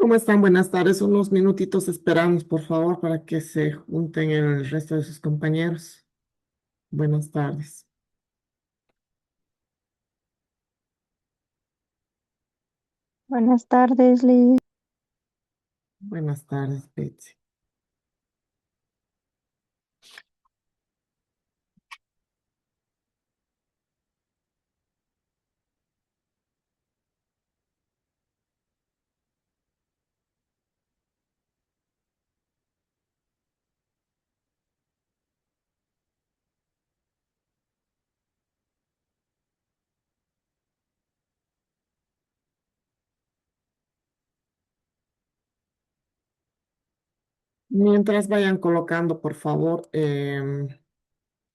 ¿Cómo están? Buenas tardes. Unos minutitos esperamos, por favor, para que se junten el resto de sus compañeros. Buenas tardes. Buenas tardes, Liz. Buenas tardes, Betsy. Mientras vayan colocando, por favor,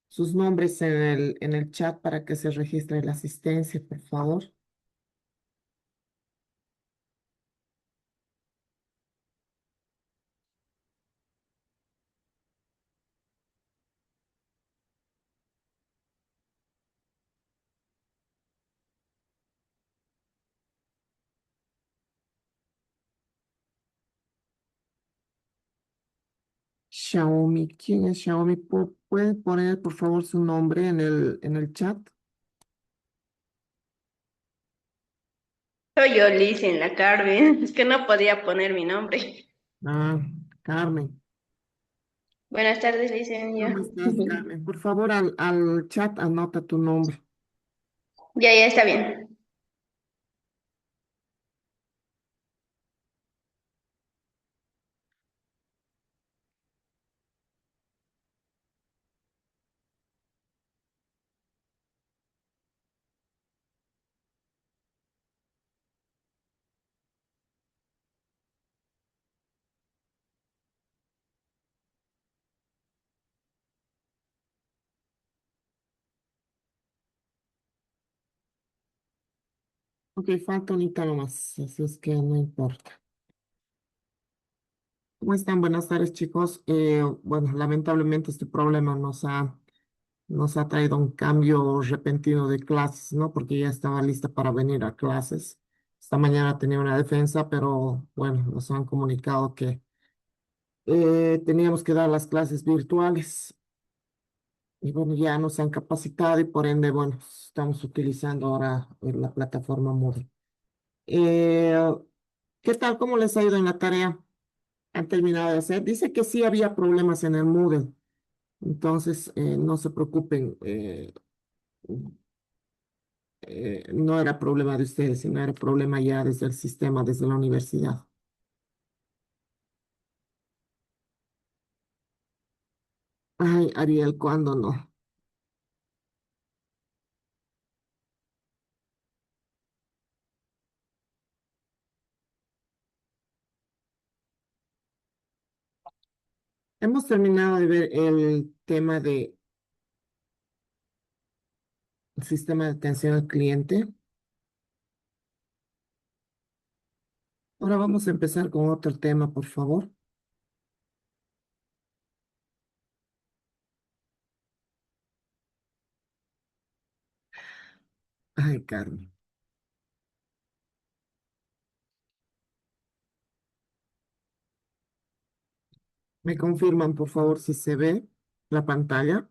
sus nombres en el chat para que se registre la asistencia, por favor. Xiaomi, ¿quién es Xiaomi? ¿Pueden poner, por favor, su nombre en el chat? Soy yo, Liz, en la Carmen. Es que no podía poner mi nombre. Ah, Carmen. Buenas tardes, dicen yo. ¿Cómo estás, Carmen? Por favor, al chat anota tu nombre. Ya está bien. Ok, falta unita nomás, así es que no importa. ¿Cómo están? Buenas tardes, chicos. Bueno, lamentablemente este problema nos ha traído un cambio repentino de clases, ¿no? Porque ya estaba lista para venir a clases. Esta mañana tenía una defensa, pero bueno, nos han comunicado que teníamos que dar las clases virtuales. Y bueno, ya nos han capacitado y por ende, bueno, estamos utilizando ahora la plataforma Moodle. Eh, ¿Qué tal? ¿Cómo les ha ido en la tarea? ¿Han terminado de hacer? Dice que sí había problemas en el Moodle. Entonces, no se preocupen, no era problema de ustedes, sino era problema ya desde el sistema, desde la universidad. Ay, Ariel, ¿cuándo no? Hemos terminado de ver el tema del sistema de atención al cliente. Ahora vamos a empezar con otro tema, por favor. Ay, Carmen. ¿Me confirman, por favor, si se ve la pantalla?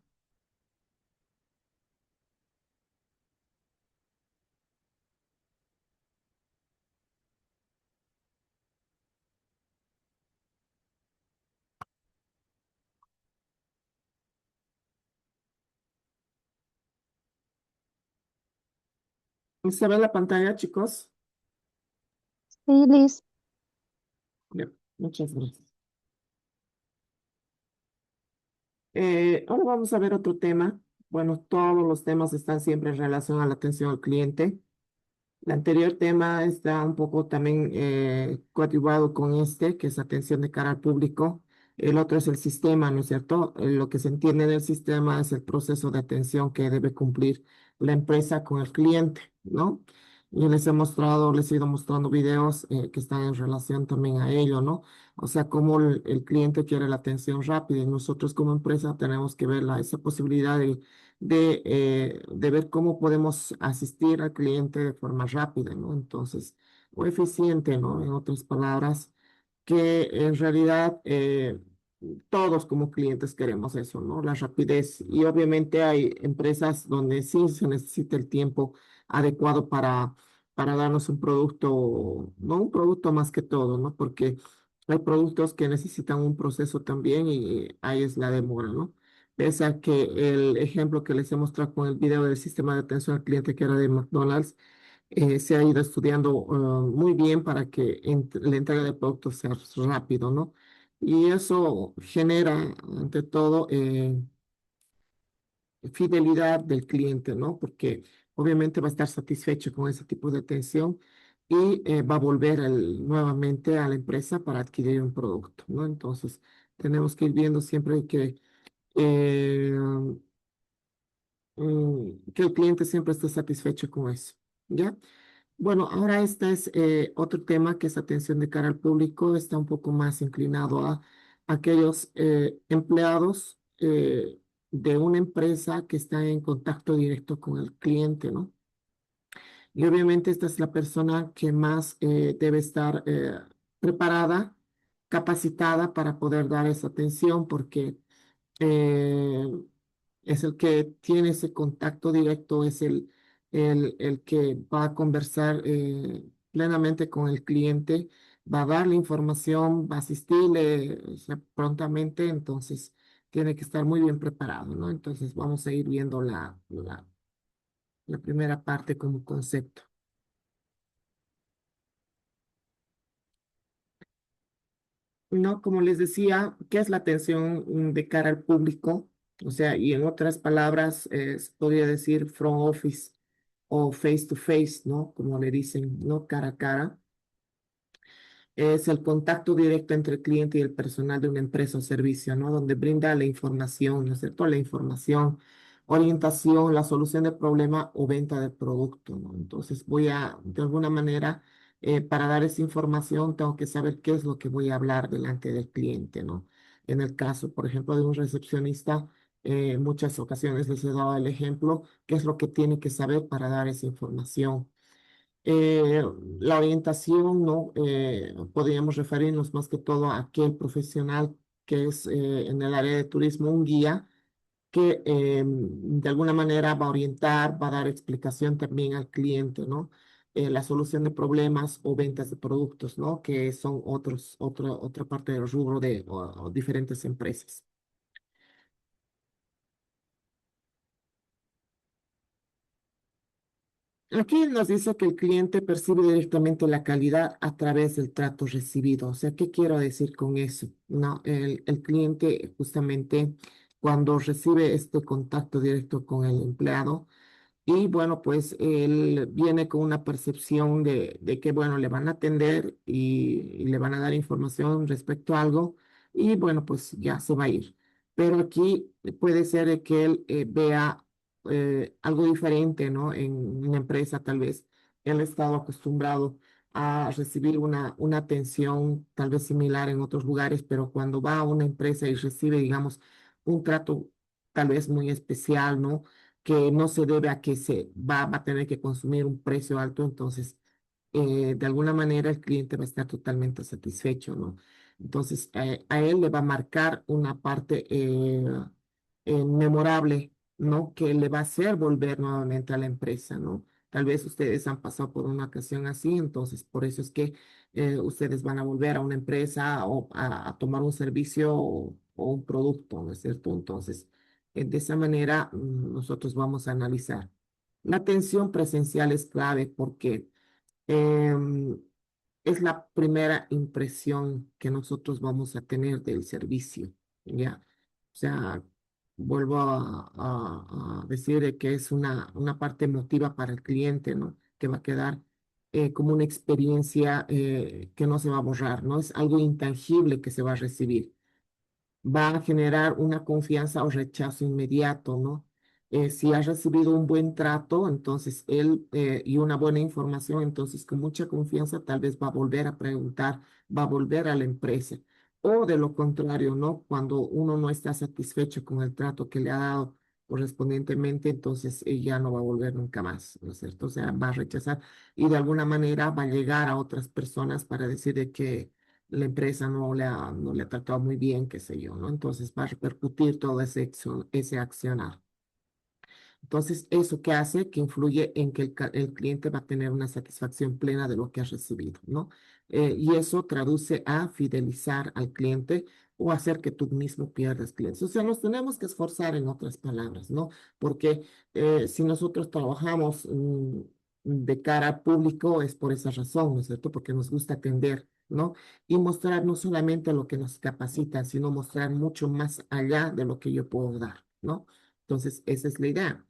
¿Se ve la pantalla, chicos? Sí, Liz. Bien, muchas gracias. Ahora vamos a ver otro tema. Bueno, todos los temas están siempre en relación a la atención al cliente. El anterior tema está un poco también coadyuvado con este, que es atención de cara al público. El otro es el sistema, ¿no es cierto? Lo que se entiende del sistema es el proceso de atención que debe cumplir la empresa con el cliente, ¿no? Yo les he ido mostrando videos que están en relación también a ello, ¿no? O sea, cómo el cliente quiere la atención rápida y nosotros como empresa tenemos que ver esa posibilidad de ver cómo podemos asistir al cliente de forma rápida, ¿no? Entonces, o eficiente, ¿no? En otras palabras, que en realidad todos como clientes queremos eso, ¿no? La rapidez. Y obviamente hay empresas donde sí se necesita el tiempo adecuado para darnos un producto, no un producto más que todo, ¿no? Porque hay productos que necesitan un proceso también y ahí es la demora, ¿no? Pese a que el ejemplo que les he mostrado con el video del sistema de atención al cliente que era de McDonald's, se ha ido estudiando muy bien para que la entrega de productos sea rápido, ¿no? Y eso genera, ante todo, fidelidad del cliente, ¿no? Porque obviamente va a estar satisfecho con ese tipo de atención y va a volver nuevamente a la empresa para adquirir un producto, ¿no? Entonces, tenemos que ir viendo siempre eh, que el cliente siempre esté satisfecho con eso, ¿ya? Bueno, ahora este es otro tema que es atención de cara al público, está un poco más inclinado a aquellos empleados de una empresa que está en contacto directo con el cliente, ¿no? Y obviamente esta es la persona que más debe estar preparada, capacitada para poder dar esa atención, porque eh, es el que tiene ese contacto directo, es el que va a conversar plenamente con el cliente, va a darle información, va a asistirle, o sea, prontamente, entonces tiene que estar muy bien preparado, ¿no? Entonces vamos a ir viendo la primera parte como concepto. No, como les decía, ¿qué es la atención de cara al público? O sea, y en otras palabras, se podría decir front office o face to face, ¿no? Como le dicen, ¿no? Cara a cara. Es el contacto directo entre el cliente y el personal de una empresa o servicio, ¿no? Donde brinda la información, ¿no es cierto? La información, orientación, la solución de problema o venta de producto, ¿no? Entonces voy a, de alguna manera, para dar esa información, tengo que saber qué es lo que voy a hablar delante del cliente, ¿no? En el caso, por ejemplo, de un recepcionista, en muchas ocasiones les he dado el ejemplo, qué es lo que tiene que saber para dar esa información. Eh, la orientación, ¿no? Podríamos referirnos más que todo a aquel profesional que es en el área de turismo un guía que de alguna manera va a orientar, va a dar explicación también al cliente, ¿no? La solución de problemas o ventas de productos, ¿no? Que son otra parte del rubro de o diferentes empresas. Aquí nos dice que el cliente percibe directamente la calidad a través del trato recibido. O sea, ¿qué quiero decir con eso? No, el cliente justamente cuando recibe este contacto directo con el empleado, y bueno, pues él viene con una percepción de que, bueno, le van a atender y le van a dar información respecto a algo y bueno, pues ya se va a ir. Pero aquí puede ser de que él vea algo diferente, ¿no? En una empresa tal vez. Él ha estado acostumbrado a recibir una atención tal vez similar en otros lugares, pero cuando va a una empresa y recibe, digamos, un trato tal vez muy especial, ¿no? Que no se debe a que va a tener que consumir un precio alto, entonces de alguna manera el cliente va a estar totalmente satisfecho, ¿no? Entonces a él le va a marcar una parte memorable, ¿no? Que le va a hacer volver nuevamente a la empresa, ¿no? Tal vez ustedes han pasado por una ocasión así, entonces por eso es que ustedes van a volver a una empresa o a tomar un servicio o un producto, ¿no es cierto? Entonces, de esa manera, nosotros vamos a analizar. La atención presencial es clave porque em, es la primera impresión que nosotros vamos a tener del servicio, ¿ya? O sea, vuelvo a decir de que es una parte emotiva para el cliente, ¿no? Que va a quedar como una experiencia que no se va a borrar, ¿no? Es algo intangible que se va a recibir, va a generar una confianza o rechazo inmediato, ¿no? Si has recibido un buen trato, entonces él y una buena información, entonces con mucha confianza tal vez va a volver a preguntar, va a volver a la empresa. O de lo contrario, ¿no? Cuando uno no está satisfecho con el trato que le ha dado, correspondientemente, entonces ya no va a volver nunca más, ¿no es cierto? O sea, va a rechazar y de alguna manera va a llegar a otras personas para decir de que la empresa no le ha tratado muy bien, qué sé yo, ¿no? Entonces va a repercutir todo ese accionar. Entonces, ¿eso qué hace? Que influye en que el cliente va a tener una satisfacción plena de lo que ha recibido, ¿no? Y eso traduce a fidelizar al cliente o hacer que tú mismo pierdas clientes. O sea, nos tenemos que esforzar en otras palabras, ¿no? Porque si nosotros trabajamos de cara al público es por esa razón, ¿no es cierto? Porque nos gusta atender, ¿no? Y mostrar no solamente lo que nos capacita, sino mostrar mucho más allá de lo que yo puedo dar, ¿no? Entonces, esa es la idea.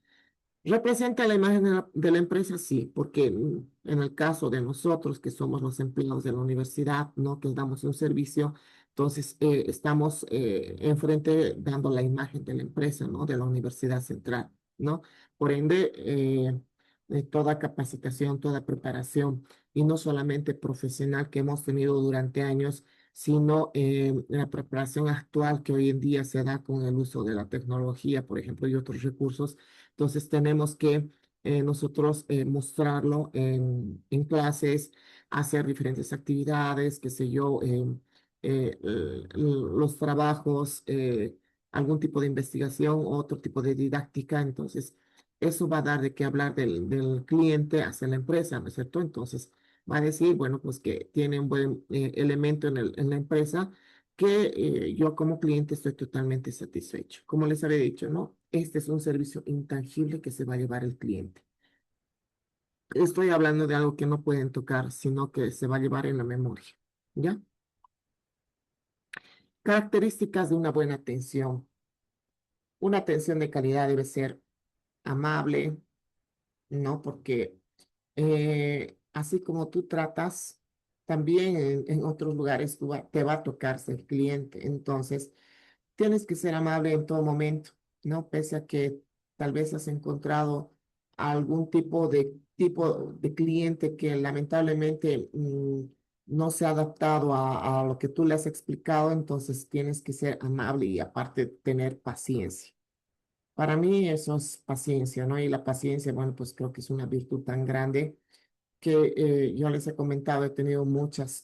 ¿Representa la imagen de la empresa? Sí, porque en el caso de nosotros, que somos los empleados de la universidad, ¿no? Que damos un servicio, entonces estamos enfrente dando la imagen de la empresa, ¿no? De la Universidad Central, ¿no? Por ende, toda capacitación, toda preparación, y no solamente profesional que hemos tenido durante años, sino la preparación actual que hoy en día se da con el uso de la tecnología, por ejemplo, y otros recursos. Entonces tenemos que nosotros mostrarlo en clases, hacer diferentes actividades, qué sé yo, los trabajos, algún tipo de investigación, otro tipo de didáctica. Entonces, eso va a dar de qué hablar del cliente hacia la empresa, ¿no es cierto? Entonces, va a decir, bueno, pues que tiene un buen elemento en la empresa que yo como cliente estoy totalmente satisfecho. Como les había dicho, ¿no? Este es un servicio intangible que se va a llevar el cliente. Estoy hablando de algo que no pueden tocar, sino que se va a llevar en la memoria. ¿Ya? Características de una buena atención. Una atención de calidad debe ser amable, ¿no? Porque así como tú tratas, también en otros lugares te va a tocar ser cliente. Entonces, tienes que ser amable en todo momento, ¿no? Pese a que tal vez has encontrado algún tipo de cliente que lamentablemente no se ha adaptado a lo que tú le has explicado, entonces tienes que ser amable y aparte tener paciencia. Para mí eso es paciencia, ¿no? Y la paciencia, bueno, pues creo que es una virtud tan grande que yo les he comentado, he tenido muchos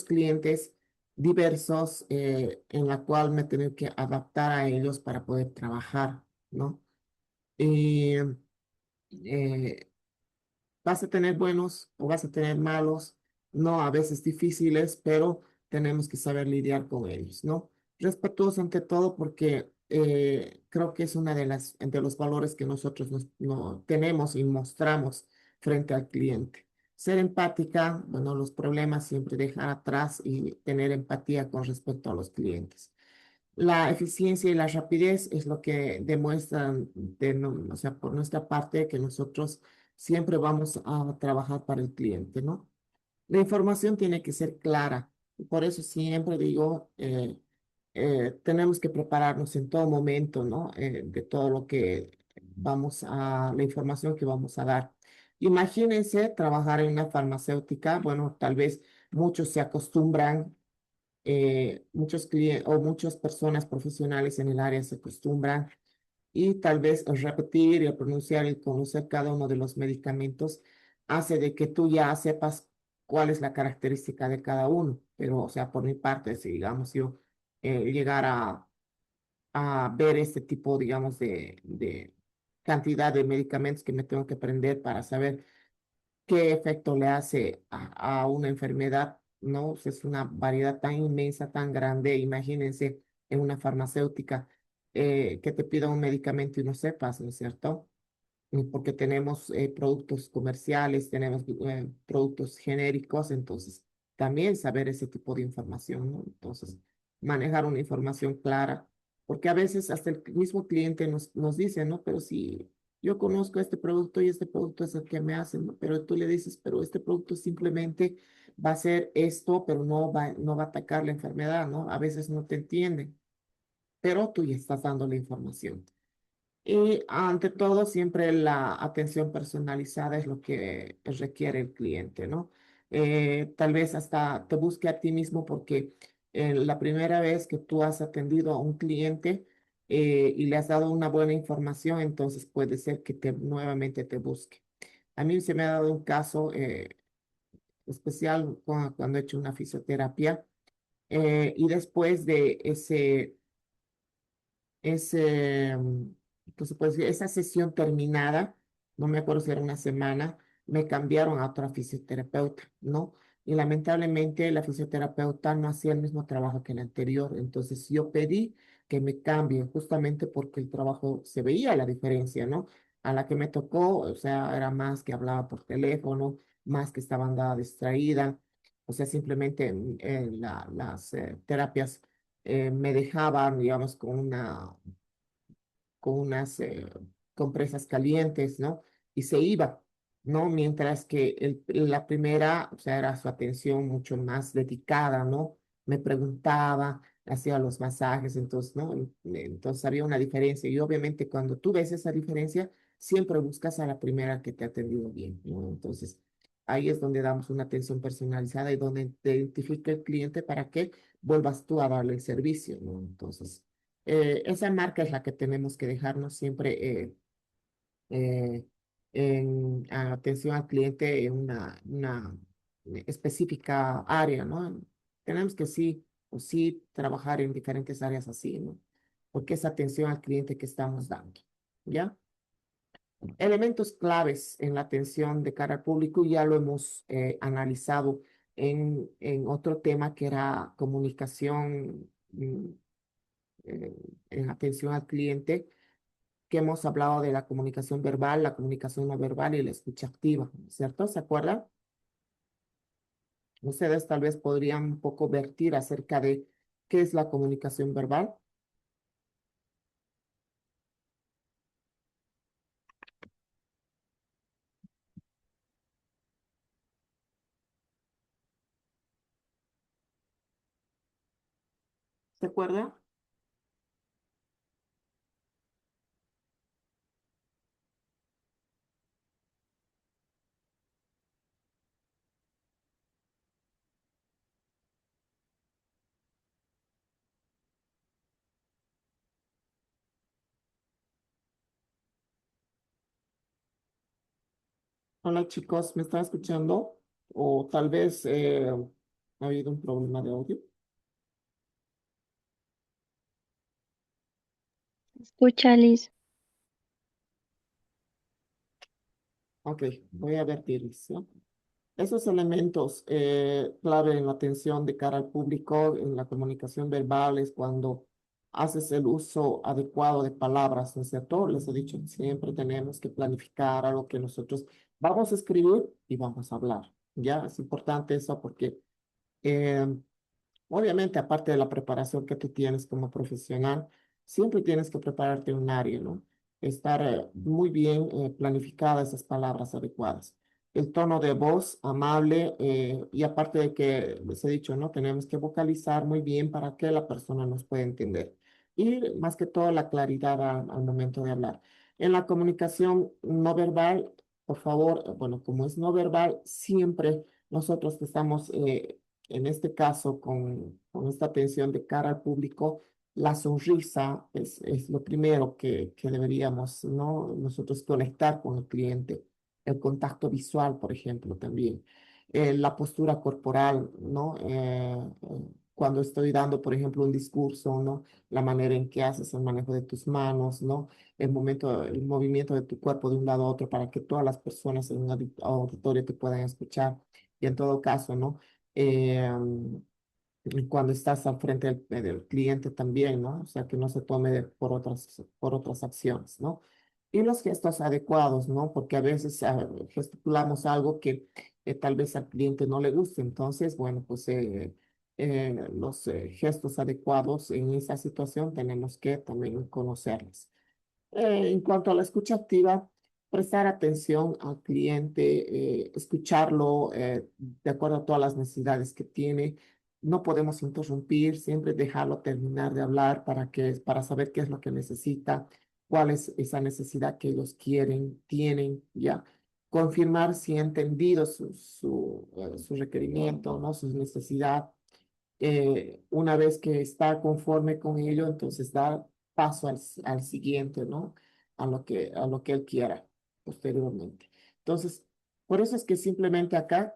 clientes diversos en la cual me he tenido que adaptar a ellos para poder trabajar, ¿no? Y eh, vas a tener buenos o vas a tener malos, no a veces difíciles, pero tenemos que saber lidiar con ellos, ¿no? Respetuosos ante todo porque creo que es una de los valores que nosotros no tenemos y mostramos frente al cliente. Ser empática, bueno, los problemas siempre dejar atrás y tener empatía con respecto a los clientes. La eficiencia y la rapidez es lo que demuestran, o sea, por nuestra parte, que nosotros siempre vamos a trabajar para el cliente, ¿no? La información tiene que ser clara. Y por eso siempre digo, tenemos que prepararnos en todo momento, ¿no? De todo lo que la información que vamos a dar. Imagínense trabajar en una farmacéutica. Bueno, tal vez muchos se acostumbran muchos clientes o muchas personas profesionales en el área se acostumbran y tal vez el repetir y el pronunciar y conocer cada uno de los medicamentos hace de que tú ya sepas cuál es la característica de cada uno. Pero, o sea, por mi parte, si digamos yo llegar a ver este tipo, digamos, de cantidad de medicamentos que me tengo que aprender para saber qué efecto le hace a una enfermedad, ¿no? O sea, es una variedad tan inmensa, tan grande. Imagínense en una farmacéutica que te pida un medicamento y no sepas, ¿no es cierto? Porque tenemos productos comerciales, tenemos productos genéricos, entonces también saber ese tipo de información, ¿no? Entonces, manejar una información clara, porque a veces hasta el mismo cliente nos dice, ¿no? Pero si yo conozco este producto y este producto es el que me hacen, ¿no? Pero tú le dices, pero este producto simplemente va a ser esto, pero no va a atacar la enfermedad, ¿no? A veces no te entienden, pero tú ya estás dando la información. Y ante todo, siempre la atención personalizada es lo que requiere el cliente, ¿no? Tal vez hasta te busque a ti mismo porque la primera vez que tú has atendido a un cliente, y le has dado una buena información, entonces puede ser que nuevamente te busque. A mí se me ha dado un caso especial cuando he hecho una fisioterapia y después de entonces, pues esa sesión terminada, no me acuerdo si era una semana, me cambiaron a otra fisioterapeuta, ¿no? Y lamentablemente la fisioterapeuta no hacía el mismo trabajo que la anterior, entonces yo pedí que me cambien justamente porque el trabajo se veía la diferencia, ¿no? A la que me tocó, o sea, era más que hablaba por teléfono, más que estaba andada distraída, o sea, simplemente las terapias me dejaban, digamos, con unas compresas calientes, ¿no? Y se iba, ¿no? Mientras que la primera, o sea, era su atención mucho más dedicada, ¿no? Me preguntaba, hacía los masajes, entonces, ¿no? Entonces había una diferencia. Y obviamente cuando tú ves esa diferencia, siempre buscas a la primera que te ha atendido bien, ¿no? Entonces, ahí es donde damos una atención personalizada y donde te identifica el cliente para que vuelvas tú a darle el servicio, ¿no? Entonces, esa marca es la que tenemos que dejarnos siempre eh, en atención al cliente en una específica área, ¿no? Tenemos que sí o sí trabajar en diferentes áreas así, ¿no? Porque es atención al cliente que estamos dando, ¿ya? Elementos claves en la atención de cara al público ya lo hemos analizado en otro tema que era comunicación eh, en atención al cliente, que hemos hablado de la comunicación verbal, la comunicación no verbal y la escucha activa, ¿cierto? ¿Se acuerdan? Ustedes tal vez podrían un poco vertir acerca de qué es la comunicación verbal. ¿Se acuerdan? Hola chicos, ¿me están escuchando? O tal vez ha habido un problema de audio. Escucha, Liz. Ok, voy a vertirles, ¿no? Esos elementos clave en la atención de cara al público, en la comunicación verbal, es cuando haces el uso adecuado de palabras, ¿no es cierto? Les he dicho que siempre tenemos que planificar algo que nosotros vamos a escribir y vamos a hablar. Ya es importante eso porque eh, obviamente, aparte de la preparación que tú tienes como profesional, siempre tienes que prepararte un área, ¿no? Estar muy bien planificadas esas palabras adecuadas. El tono de voz amable y aparte de que les he dicho, ¿no? Tenemos que vocalizar muy bien para que la persona nos pueda entender. Y más que todo la claridad al momento de hablar. En la comunicación no verbal, por favor, bueno, como es no verbal, siempre nosotros que estamos en este caso, con esta atención de cara al público, la sonrisa es lo primero que deberíamos, ¿no? Nosotros conectar con el cliente. El contacto visual, por ejemplo, también. La postura corporal, ¿no? Cuando estoy dando, por ejemplo, un discurso, ¿no? La manera en que haces el manejo de tus manos, ¿no? El movimiento de tu cuerpo de un lado a otro para que todas las personas en un auditorio te puedan escuchar. Y en todo caso, ¿no? eh, cuando estás al frente del cliente también, ¿no? O sea, que no se tome por otras acciones, ¿no? Y los gestos adecuados, ¿no? Porque a veces gesticulamos algo que tal vez al cliente no le guste. Entonces, bueno, pues los gestos adecuados en esa situación tenemos que también conocerlos. En cuanto a la escucha activa, prestar atención al cliente, escucharlo de acuerdo a todas las necesidades que tiene. No podemos interrumpir, siempre dejarlo terminar de hablar para saber qué es lo que necesita, cuál es esa necesidad que ellos quieren, tienen, ya. Confirmar si ha entendido su requerimiento, ¿no? Su necesidad una vez que está conforme con ello, entonces dar paso al siguiente, ¿no? A lo que él quiera posteriormente. Entonces, por eso es que simplemente acá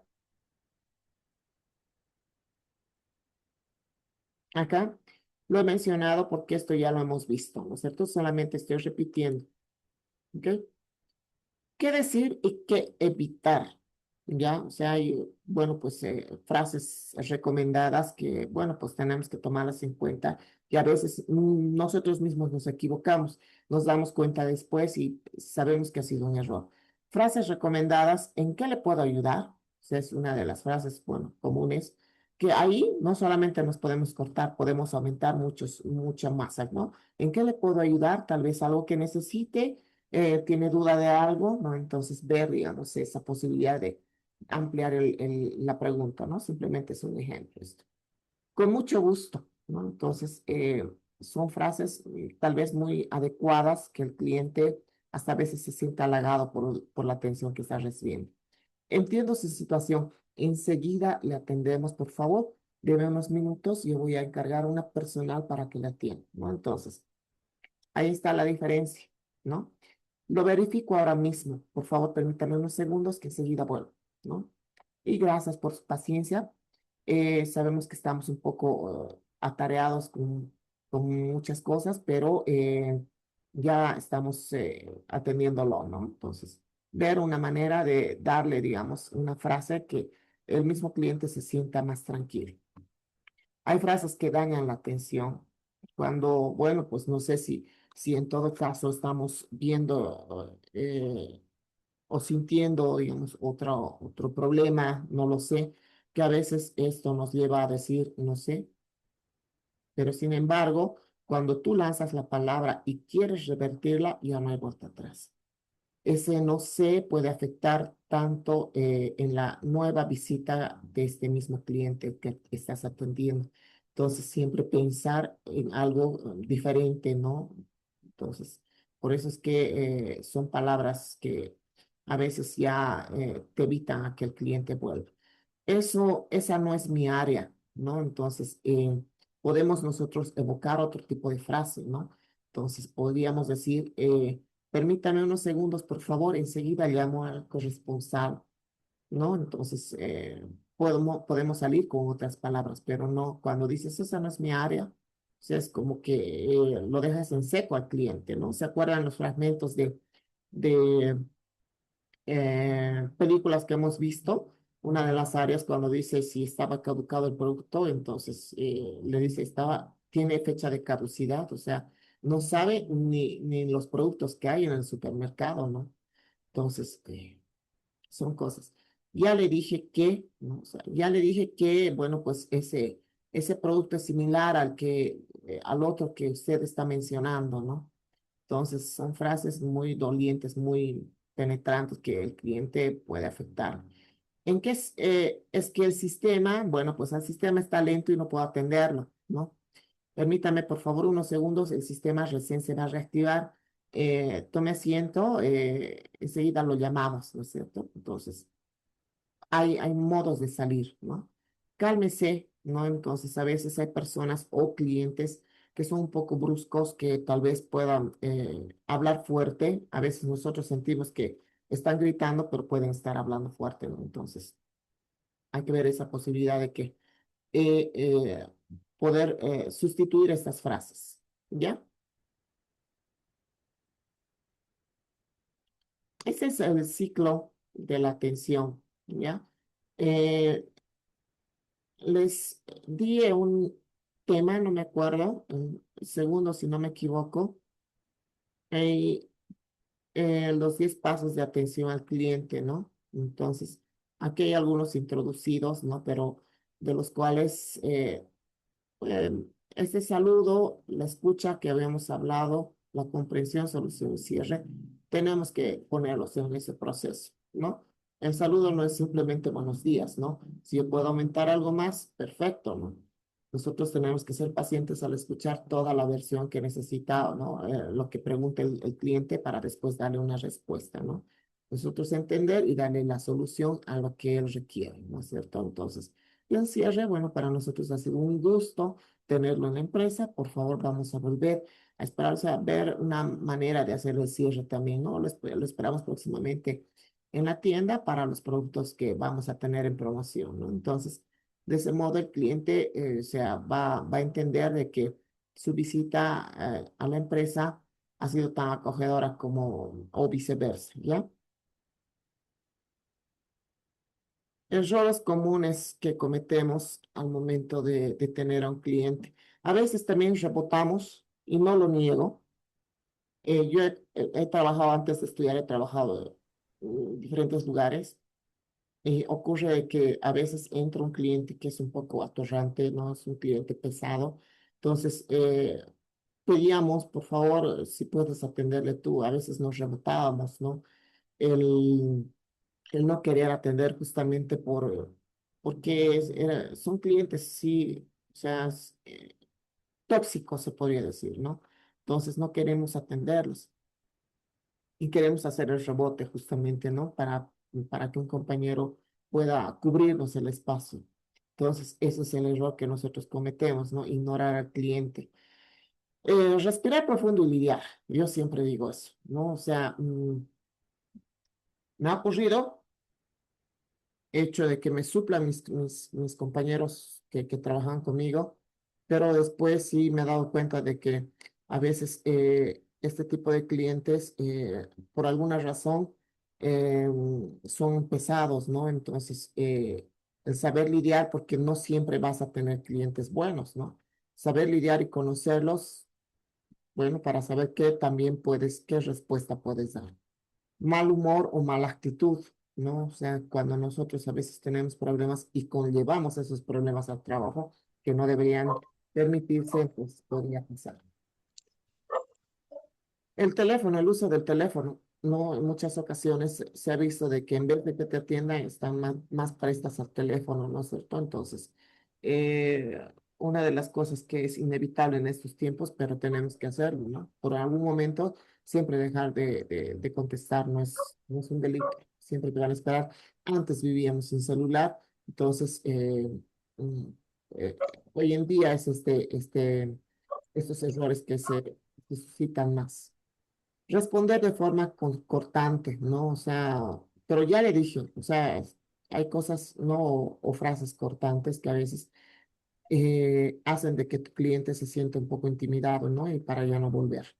lo he mencionado porque esto ya lo hemos visto, ¿no es cierto? Solamente estoy repitiendo, ¿ok? ¿Qué decir y qué evitar? ¿Ya? O sea, hay, bueno, pues frases recomendadas que, bueno, pues tenemos que tomarlas en cuenta y a veces nosotros mismos nos equivocamos, nos damos cuenta después y sabemos que ha sido un error. Frases recomendadas, ¿en qué le puedo ayudar? O sea, es una de las frases, bueno, comunes, que ahí no solamente nos podemos cortar, podemos aumentar mucha masa, ¿no? ¿En qué le puedo ayudar? Tal vez algo que necesite tiene duda de algo, ¿no? Entonces ver, digamos, esa posibilidad de ampliar la pregunta, ¿no? Simplemente es un ejemplo esto. Con mucho gusto, ¿no? Entonces, son frases tal vez muy adecuadas que el cliente hasta a veces se sienta halagado por la atención que está recibiendo. Entiendo su situación. Enseguida le atendemos, por favor. Deme unos minutos, yo voy a encargar una personal para que la atienda, ¿no? Entonces, ahí está la diferencia, ¿no? Lo verifico ahora mismo. Por favor, permítame unos segundos que enseguida vuelvo, ¿no? Y gracias por su paciencia. Sabemos que estamos un poco atareados con muchas cosas, pero ya estamos atendiéndolo, ¿no? Entonces, ver una manera de darle, digamos, una frase que el mismo cliente se sienta más tranquilo. Hay frases que dañan la atención. Cuando, bueno, pues no sé si en todo caso estamos viendo o sintiendo, digamos, otro problema, no lo sé, que a veces esto nos lleva a decir, no sé, pero sin embargo, cuando tú lanzas la palabra y quieres revertirla, ya no hay vuelta atrás. Ese no sé puede afectar tanto en la nueva visita de este mismo cliente que estás atendiendo. Entonces, siempre pensar en algo diferente, ¿no? Entonces, por eso es que son palabras que a veces ya te evitan a que el cliente vuelva. Esa no es mi área, ¿no? Entonces, podemos nosotros evocar otro tipo de frase, ¿no? Entonces, podríamos decir, permítame unos segundos, por favor, enseguida llamo al corresponsal, ¿no? Entonces, podemos salir con otras palabras, pero no, cuando dices, esa no es mi área, o sea, es como que lo dejas en seco al cliente, ¿no? ¿Se acuerdan los fragmentos de películas que hemos visto? Una de las áreas cuando dice si estaba caducado el producto, entonces le dice tiene fecha de caducidad, o sea, no sabe ni los productos que hay en el supermercado, ¿no? Entonces, son cosas. Ya le dije que, ¿no? O sea, ya le dije que, bueno, pues ese producto es similar al otro que usted está mencionando, ¿no? Entonces, son frases muy dolientes, muy penetrantes que el cliente puede afectar. ¿En qué es que el sistema, bueno, pues el sistema está lento y no puedo atenderlo, ¿no? Permítame, por favor, unos segundos, el sistema recién se va a reactivar. Tome asiento, enseguida lo llamamos, ¿no es cierto? Entonces, hay modos de salir, ¿no? Cálmese, ¿no? Entonces, a veces hay personas o clientes que son un poco bruscos, que tal vez puedan hablar fuerte. A veces nosotros sentimos que están gritando, pero pueden estar hablando fuerte, ¿no? Entonces, hay que ver esa posibilidad de que poder sustituir estas frases, ¿ya? Ese es el ciclo de la atención, ¿ya? Eh, Les di un tema, no me acuerdo, segundo si no me equivoco, eh, los 10 pasos de atención al cliente, ¿no? Entonces, aquí hay algunos introducidos, ¿no? Pero de los cuales este saludo, la escucha que habíamos hablado, la comprensión, solución y cierre, tenemos que ponerlos en ese proceso, ¿no? El saludo no es simplemente buenos días, ¿no? Si yo puedo aumentar algo más, perfecto, ¿no? Nosotros tenemos que ser pacientes al escuchar toda la versión que necesita, ¿no? Lo que pregunta el cliente para después darle una respuesta, ¿no? Nosotros entender y darle la solución a lo que él requiere, ¿no es cierto? Entonces, y el cierre, bueno, para nosotros ha sido un gusto tenerlo en la empresa. Por favor, vamos a volver a esperar, o sea, ver una manera de hacer el cierre también, ¿no? Lo esperamos próximamente en la tienda para los productos que vamos a tener en promoción, ¿no? Entonces, de ese modo el cliente, o sea, va a entender de que su visita, a la empresa ha sido tan acogedora como, o viceversa, ¿ya? Errores comunes que cometemos al momento de tener a un cliente. A veces también rebotamos, y no lo niego. Yo he trabajado antes de estudiar, he trabajado en diferentes lugares. Ocurre de que a veces entra un cliente que es un poco atorrante, ¿no? Es un cliente pesado. Entonces, pedíamos, por favor, si puedes atenderle tú. A veces nos rebotábamos, ¿no? El, el no querer atender justamente porque son clientes, sí, o sea, tóxicos, se podría decir, ¿no? Entonces, no queremos atenderlos y queremos hacer el rebote justamente, ¿no? Para que un compañero pueda cubrirnos el espacio. Entonces, ese es el error que nosotros cometemos, ¿no? Ignorar al cliente. Respirar profundo y lidiar. Yo siempre digo eso, ¿no? O sea, me ha ocurrido hecho de que me suplan mis compañeros que trabajan conmigo, pero después sí me he dado cuenta de que a veces este tipo de clientes, por alguna razón, son pesados, ¿no? Entonces, el saber lidiar, porque no siempre vas a tener clientes buenos, ¿no? Saber lidiar y conocerlos, bueno, para saber qué también qué respuesta puedes dar. Mal humor o mala actitud, ¿no? O sea, cuando nosotros a veces tenemos problemas y conllevamos esos problemas al trabajo que no deberían permitirse, pues podría pasar. El teléfono, el uso del teléfono, no, en muchas ocasiones se ha visto de que en vez de que te atiendan, están más prestas al teléfono, ¿no es cierto? Entonces, eh, una de las cosas que es inevitable en estos tiempos, pero tenemos que hacerlo, ¿no? Por algún momento, siempre dejar de contestar no es un delito, siempre te van a esperar. Antes vivíamos sin celular, entonces, mm, eh, hoy en día es estos errores que se suscitan más. Responder de forma cortante, ¿no? O sea, pero ya le dije, o sea, hay cosas, ¿no? O frases cortantes que a veces hacen de que tu cliente se sienta un poco intimidado, ¿no? Y para ya no volver.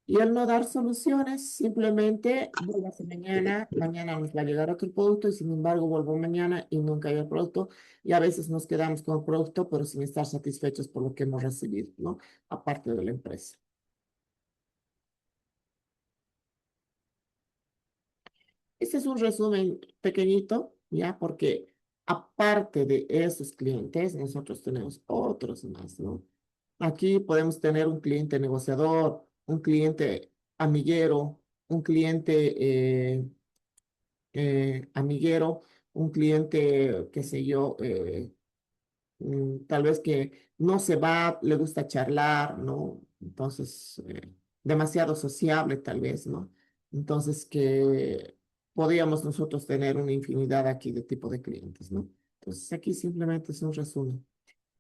Y al no dar soluciones, simplemente vuelvas mañana, mañana nos va a llegar otro producto y sin embargo vuelvo mañana y nunca hay el producto y a veces nos quedamos con el producto pero sin estar satisfechos por lo que hemos recibido, ¿no? Aparte de la empresa. Este es un resumen pequeñito, ¿ya? Porque aparte de esos clientes, nosotros tenemos otros más, ¿no? Aquí podemos tener un cliente negociador, un cliente amiguero, un cliente amiguero, un cliente, qué sé yo, tal vez que no se va, le gusta charlar, ¿no? Entonces, demasiado sociable tal vez, ¿no? Entonces, que podríamos nosotros tener una infinidad aquí de tipo de clientes, ¿no? Entonces, aquí simplemente es un resumen.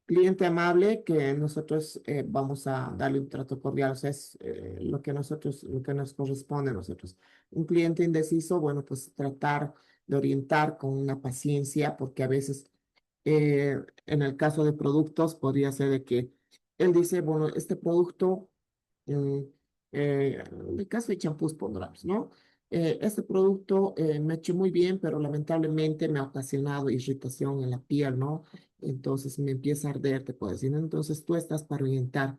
Cliente amable que nosotros vamos a darle un trato cordial, o sea, es lo que nos corresponde a nosotros. Un cliente indeciso, bueno, pues tratar de orientar con una paciencia, porque a veces en el caso de productos podría ser de que él dice, bueno, este producto, mm, en el caso de champús pondrás, ¿no? Este producto me ha hecho muy bien, pero lamentablemente me ha ocasionado irritación en la piel, ¿no? Entonces me empieza a arder, te puedo decir, ¿no? Entonces tú estás para orientar,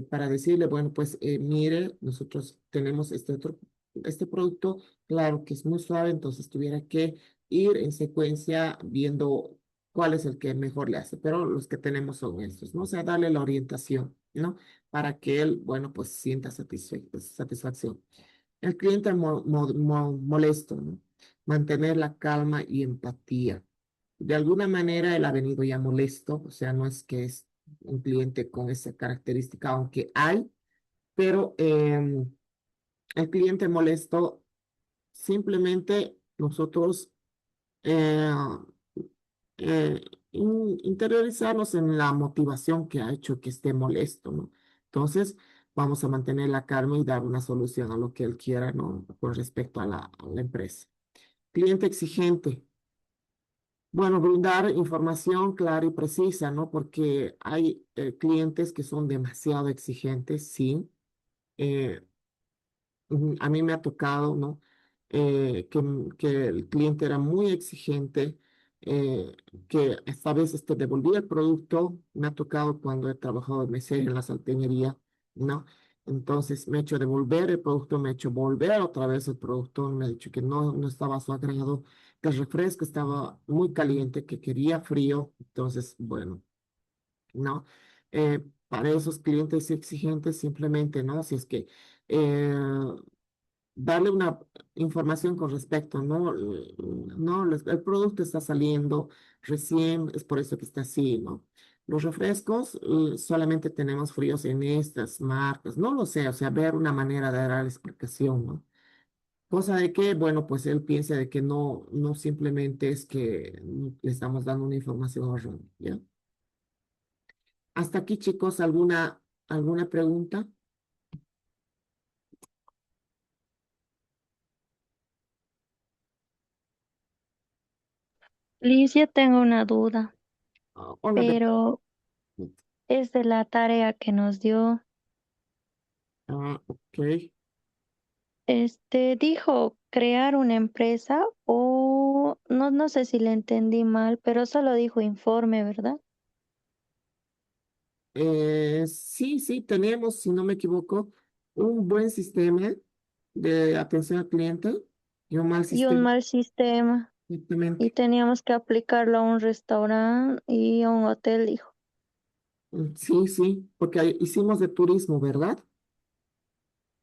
para decirle, bueno, pues mire, nosotros tenemos este producto, claro que es muy suave, entonces tuviera que ir en secuencia viendo cuál es el que mejor le hace, pero los que tenemos son estos, ¿no? O sea, darle la orientación, ¿no? Para que él, bueno, pues sienta satisfacción. El cliente molesto, ¿no? Mantener la calma y empatía. De alguna manera él ha venido ya molesto, o sea, no es que es un cliente con esa característica, aunque hay, pero el cliente molesto, simplemente nosotros eh, eh, interiorizarnos en la motivación que ha hecho que esté molesto, ¿no? Entonces, vamos a mantener la calma y dar una solución a lo que él quiera, ¿no? Con respecto a la empresa. Cliente exigente. Bueno, brindar información clara y precisa, ¿no? Porque hay clientes que son demasiado exigentes, sí. Eh, a mí me ha tocado, ¿no? Que el cliente era muy exigente, eh, que esta vez te devolvía el producto. Me ha tocado cuando he trabajado de mesero en la salteñería, ¿no? Entonces me ha hecho devolver el producto, me ha hecho volver otra vez el producto, me ha dicho que no estaba a su agrado, que el refresco estaba muy caliente, que quería frío. Entonces, bueno, ¿no? Para esos clientes exigentes, simplemente, ¿no? Si es que eh, darle una información con respecto, ¿no? No, el producto está saliendo recién, es por eso que está así, ¿no? Los refrescos, solamente tenemos fríos en estas marcas, no lo sé, o sea, ver una manera de dar la explicación, ¿no? Cosa de que, bueno, pues él piensa de que no simplemente es que le estamos dando una información errónea, ¿ya? Hasta aquí, chicos, ¿alguna pregunta? Liz, yo tengo una duda, Hola, pero es de la tarea que nos dio. ok. Dijo crear una empresa o no sé si le entendí mal, pero solo dijo informe, ¿verdad? Sí, sí, tenemos, si no me equivoco, un buen sistema de atención al cliente y un mal Y un sistema, mal sistema. Y exactamente. teníamos que aplicarlo a un restaurante y a un hotel, dijo. Sí, sí, porque ahí hicimos de turismo, ¿verdad?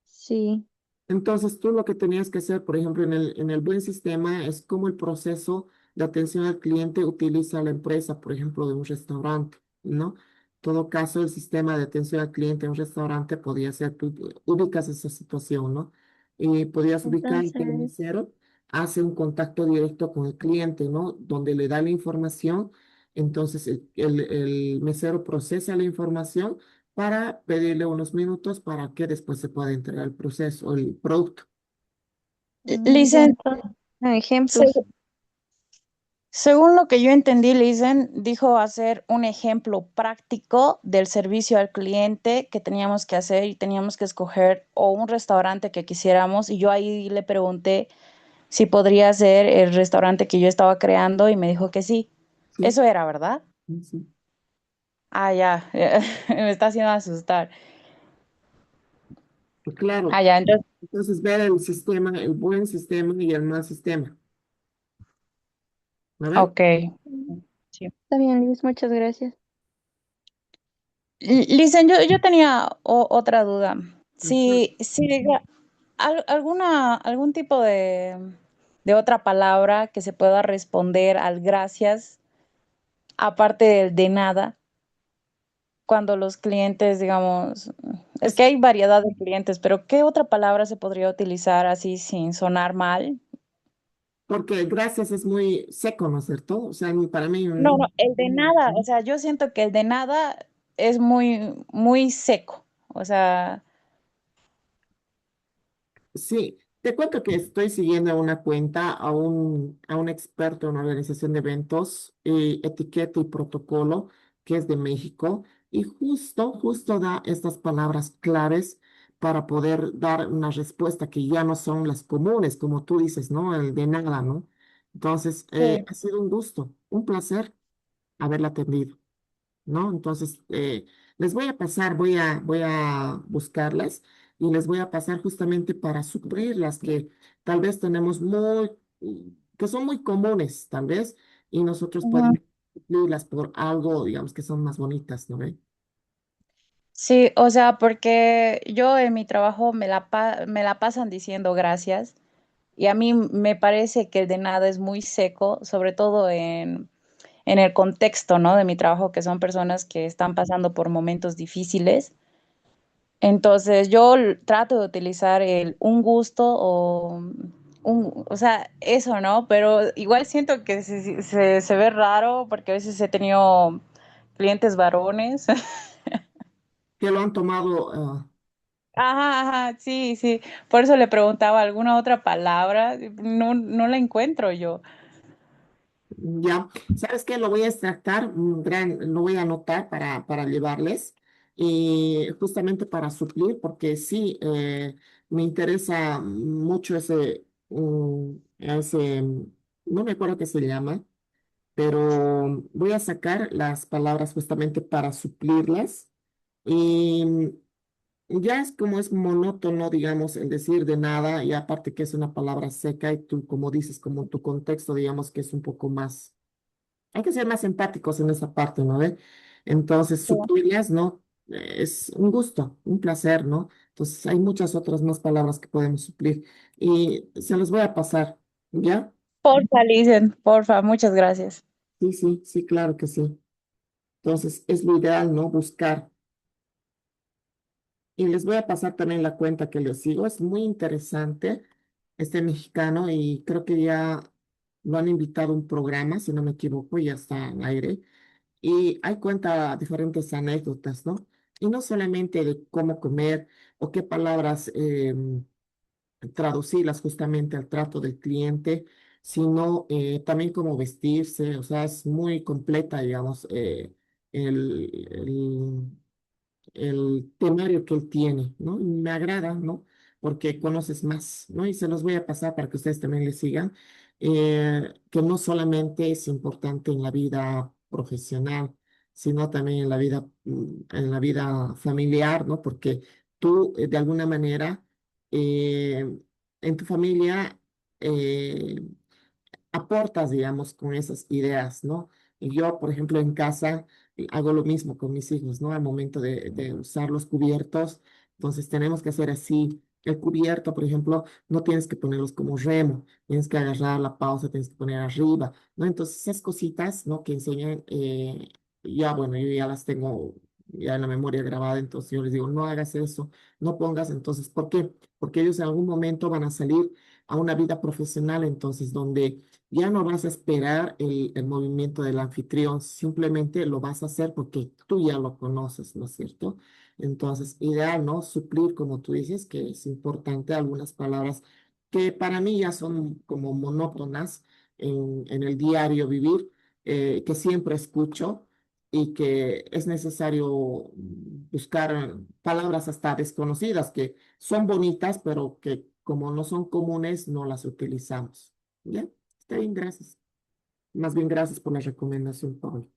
Sí, Entonces, tú lo que tenías que hacer, por ejemplo, en el buen sistema es cómo el proceso de atención al cliente utiliza la empresa, por ejemplo, de un restaurante, ¿no? En todo caso, el sistema de atención al cliente en un restaurante podía ser, tú ubicas esa situación, ¿no? Y podías ubicar que el entonces, mesero hace un contacto directo con el cliente, ¿no? Donde le da la información, entonces el mesero procesa la información para pedirle unos minutos para que después se pueda entregar el proceso, el producto. ya Listen, entonces, ejemplos. se- según lo que yo entendí, Listen dijo hacer un ejemplo práctico del servicio al cliente que teníamos que hacer y teníamos que escoger o un restaurante que quisiéramos y yo ahí le pregunté si podría ser el restaurante que yo estaba creando y me dijo que sí. Sí, Eso era, ¿verdad? sí, sí. Ah, ya, me está haciendo asustar. Claro, Ah, ya, entonces, entonces ver el sistema, el buen sistema y el mal sistema. ¿A ver? ok. Sí. Está bien, Liz, muchas gracias. Listen, yo tenía otra duda. Ajá. Si algún tipo de otra palabra que se pueda responder al gracias, aparte del de nada, cuando los clientes, digamos, es Es que hay variedad de clientes, pero ¿qué otra palabra se podría utilizar así sin sonar mal? porque gracias es muy seco, ¿no es cierto? O sea, para mí, No, no, el de nada, o sea, yo siento que el de nada es muy seco, o sea, sí, te cuento que estoy siguiendo una cuenta a un experto en organización de eventos, etiqueta y protocolo, que es de México, y justo da estas palabras claves para poder dar una respuesta que ya no son las comunes, como tú dices, ¿no? El de nada, ¿no? Entonces, sí. ha sido un gusto, un placer haberla atendido. ¿No? Entonces, les voy a pasar, voy a buscarlas y les voy a pasar justamente para suplir las que tal vez tenemos que son muy comunes, tal vez, y nosotros podemos suplirlas por algo, digamos, que son más bonitas, ¿no ve? Sí, o sea, porque yo en mi trabajo me la pasan diciendo gracias y a mí me parece que el de nada es muy seco, sobre todo en el contexto, ¿no? De mi trabajo, que son personas que están pasando por momentos difíciles. Entonces yo trato de utilizar el un gusto o sea, eso, ¿no? Pero igual siento que se ve raro porque a veces he tenido clientes varones. que lo han tomado, Ajá, ajá, sí, sí. Por eso le preguntaba alguna otra palabra. No, no la encuentro yo. ya. ¿Sabes qué? Lo voy a extractar, lo voy a anotar para llevarles, y justamente para suplir, porque sí, me interesa mucho no me acuerdo qué se llama, pero voy a sacar las palabras justamente para suplirlas. Y ya es como es monótono, digamos, el decir de nada, y aparte que es una palabra seca, y tú, como dices, como tu contexto, digamos que es un poco más, hay que ser más empáticos en esa parte, ¿no ve? Entonces, Sí. suplirlas, ¿no? Es un gusto, un placer, ¿no? Entonces, hay muchas otras más palabras que podemos suplir, y se los voy a pasar, ¿ya? Porfa, Licen, porfa, muchas gracias. Sí, sí, sí, claro que sí. Entonces, es lo ideal, ¿no? Buscar. Y les voy a pasar también la cuenta que les sigo. Es muy interesante este mexicano, y creo que ya lo han invitado a un programa, si no me equivoco, ya está en aire. Y hay cuenta diferentes anécdotas, ¿no? Y no solamente de cómo comer o qué palabras traducirlas justamente al trato del cliente, sino también cómo vestirse. O sea, es muy completa, digamos, el, el el temario que él tiene, ¿no? Y me agrada, ¿no? Porque conoces más, ¿no? Y se los voy a pasar para que ustedes también le sigan, que no solamente es importante en la vida profesional, sino también en la vida familiar, ¿no? Porque tú, de alguna manera, eh, en tu familia, eh, aportas, digamos, con esas ideas, ¿no? Y yo, por ejemplo, en casa hago lo mismo con mis hijos, ¿no? Al momento de usar los cubiertos, entonces tenemos que hacer así. El cubierto, por ejemplo, no tienes que ponerlos como remo, tienes que agarrar la pausa, tienes que poner arriba, ¿no? Entonces, esas cositas, ¿no? Que enseñan, ya, bueno, yo ya las tengo ya en la memoria grabada, entonces yo les digo, no hagas eso, no pongas, entonces, ¿por qué? Porque ellos en algún momento van a salir a una vida profesional, entonces, donde ya no vas a esperar el movimiento del anfitrión, simplemente lo vas a hacer porque tú ya lo conoces, ¿no es cierto? Entonces, ideal, ¿no? Suplir, como tú dices, que es importante algunas palabras que para mí ya son como monótonas en el diario vivir, que siempre escucho, y que es necesario buscar palabras hasta desconocidas que son bonitas, pero que como no son comunes, no las utilizamos. ¿Ya? Está bien, gracias. Más bien, gracias por la recomendación, Pablo.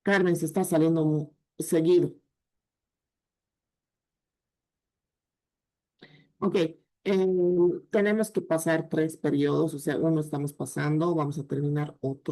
Carmen, se está saliendo seguido. Ok, tenemos que pasar 3 periodos, o sea, uno estamos pasando, vamos a terminar otro.